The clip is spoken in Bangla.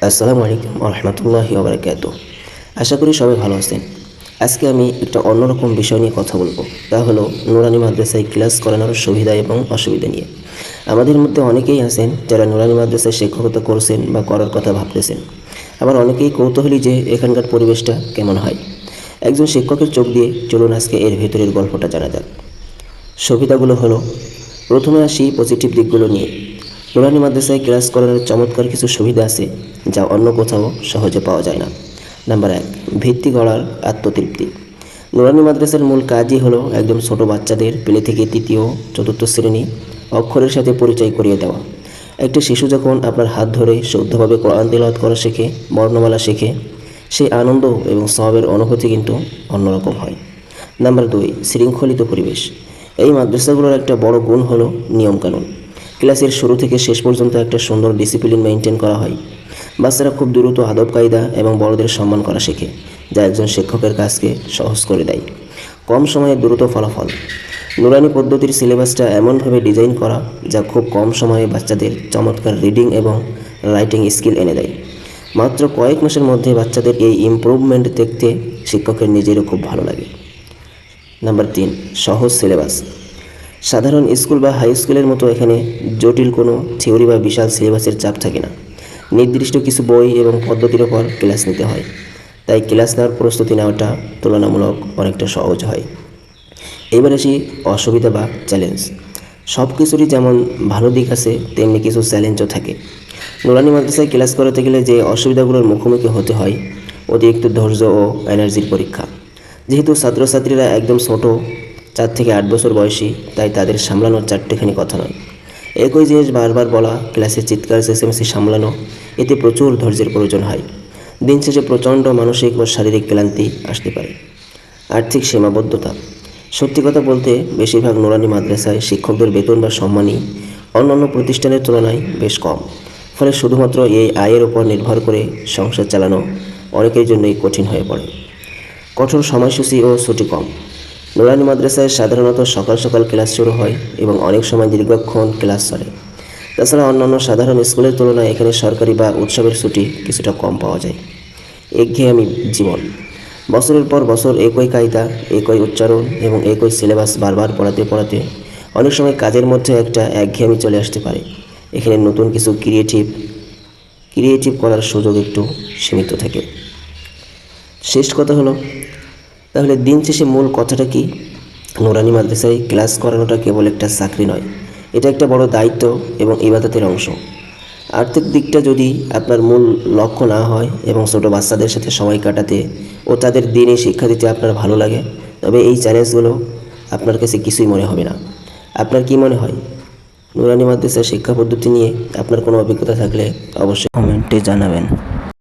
আসসালামু আলাইকুম রহমতুল্লাহি ওবরাকাতুহ। আশা করি সবাই ভালো আছেন। আজকে আমি একটা অন্যরকম বিষয় নিয়ে কথা বলবো, তা হলো নুরানি মাদ্রাসায় ক্লাস করানোর সুবিধা এবং অসুবিধা নিয়ে। আমাদের মধ্যে অনেকেই আছেন যারা নুরানি মাদ্রাসায় শিক্ষকতা করছেন বা করার কথা ভাবতেছেন। আবার অনেকেই কৌতূহলী যে এখানকার পরিবেশটা কেমন হয়। একজন শিক্ষকের চোখ দিয়ে চলুন আজকে এর ভেতরের গল্পটা জানা যাক। সুবিধাগুলো হলো, প্রথমে আসি পজিটিভ দিকগুলো নিয়ে। নুরানি মাদ্রাসায় ক্লাস করানোর চমৎকার কিছু সুবিধা আছে যা অন্য কোথাও সহজে পাওয়া যায় না। নাম্বার 1, ভিত্তি গড়ার আত্মতৃপ্তি। নুরানি মাদ্রাসার মূল কাজই হলো একদম ছোট বাচ্চাদের প্লে থেকে তৃতীয় চতুর্থ শ্রেণী অক্ষরের সাথে পরিচয় করিয়ে দেওয়া। একটা শিশু যখন আপনার হাত ধরে শুদ্ধভাবে কোরআন তিলাওয়াত করা শেখে, বর্ণমালা শেখে, সেই আনন্দ এবং সওয়াবের অনুভূতি কিন্তু অন্যরকম হয়। নাম্বার 2, শৃঙ্খলিত পরিবেশ। এই মাদ্রাসাগুলোর একটা বড় গুণ হলো নিয়মকানুন। ক্লাসের শুরু থেকে শেষ পর্যন্ত একটা সুন্দর ডিসিপ্লিন মেনটেন করা হয়। বাচ্চারা খুব দ্রুত আদব কায়দা এবং বড়দের সম্মান করা শেখে, যা একজন শিক্ষকের কাজকে সহজ করে দেয়। কম সময়ে দ্রুত ফলাফল। নুরানি পদ্ধতির সিলেবাসটা এমনভাবে ডিজাইন করা যা খুব কম সময়ে বাচ্চাদের চমৎকার রিডিং এবং রাইটিং স্কিল এনে দেয়। মাত্র কয়েক মাসের মধ্যে বাচ্চাদের এই ইমপ্রুভমেন্ট দেখতে শিক্ষকের নিজেরও খুব ভালো লাগে। নাম্বার 3, সহজ সিলেবাস। সাধারণ স্কুল বা হাই স্কুলের মতো এখানে জটিল কোনো থিওরি বা বিশাল সিলেবাসের চাপ থাকে না। নির্দিষ্ট কিছু বই এবং পদ্ধতির ওপর ক্লাস নিতে হয়, তাই ক্লাস নেওয়ার প্রস্তুতি নেওয়াটা তুলনামূলক অনেকটা সহজ হয়। এবার আসি অসুবিধা বা চ্যালেঞ্জ। সব কিছুরই যেমন ভালো দিক আছে তেমনি কিছু চ্যালেঞ্জও থাকে। নুরানি মাদ্রাসায় ক্লাস করাতে গেলে যে অসুবিধাগুলোর মুখোমুখি হতে হয়, অতিরিক্ত ধৈর্য ও এনার্জির পরীক্ষা। যেহেতু ছাত্রছাত্রীরা একদম ছোট, 4 থেকে 8 বছর বয়সী, তাই তাদের সামলানোর চারটেখানি কথা নয়। একই জিনিস বারবার বলা, ক্লাসে চিৎকার চেঁচামেচি সামলানো, এতে প্রচুর ধৈর্যের প্রয়োজন হয়। দিন শেষে প্রচণ্ড মানসিক ও শারীরিক ক্লান্তি আসতে পারে। আর্থিক সীমাবদ্ধতা। সত্যি কথা বলতে বেশিরভাগ নুরানি মাদ্রাসায় শিক্ষকদের বেতন বা সম্মানী অন্যান্য প্রতিষ্ঠানের তুলনায় বেশ কম। ফলে শুধুমাত্র এই আয়ের উপর নির্ভর করে সংসার চালানো অনেকের জন্যই কঠিন হয়ে পড়ে। কঠোর সময়সূচি ও ছুটি কম। নুরানি মাদ্রাসায় সাধারণত সকাল সকাল ক্লাস শুরু হয় এবং অনেক সময় দীর্ঘক্ষণ ক্লাস চলে। তাছাড়া অন্যান্য সাধারণ স্কুলের তুলনায় এখানে সরকারি বা উৎসবের ছুটি কিছুটা কম পাওয়া যায়। একঘেয়েমি জীবন। বছরের পর বছর একই কায়দা, একই উচ্চারণ এবং একই সিলেবাস বারবার পড়াতে পড়াতে অনেক সময় কাজের মধ্যে একটা একঘেয়েমি চলে আসতে পারে। এখানে নতুন কিছু ক্রিয়েটিভ করার সুযোগ একটু সীমিত থাকে। শেষ কথা হলো, তাহলে দিন শেষে মূল কথাটা কি? নুরানি মাদ্রাসায় ক্লাস করানোটা কেবল একটা চাকরি নয়, এটা একটা বড় দায়িত্ব এবং ইবাদতের অংশ। আর্থিক দিকটা যদি আপনার মূল লক্ষ্য না হয় এবং ছোটো বাচ্চাদের সাথে সময় কাটাতে ও তাদের দিনই শিক্ষা দিতে আপনার ভালো লাগে, তবে এই চ্যালেঞ্জগুলো আপনার কাছে কিছুই মনে হবে না। আপনার কি মনে হয়? নুরানি মাদ্রাসার শিক্ষা পদ্ধতি নিয়ে আপনার কোনো অভিজ্ঞতা থাকলে অবশ্যই কমেন্টে জানাবেন।